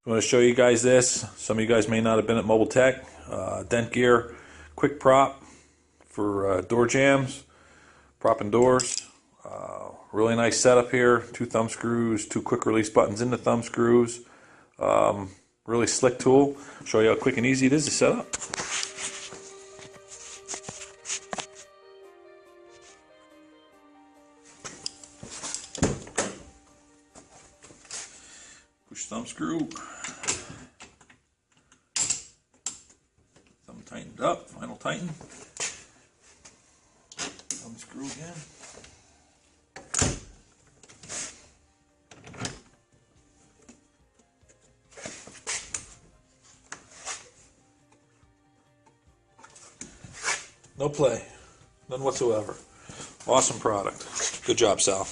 I want to show you guys this. Some of you guys may not have been at Mobile Tech. Dent gear, quick prop for door jams, propping doors. Really nice setup here. 2 thumb screws, 2 quick release buttons in the thumb screws. Really slick tool. Show you how quick and easy it is to set up. Push thumb screw. Thumb tightened up. Final tighten. Thumb screw again. No play. None whatsoever. Awesome product. Good job, Sal.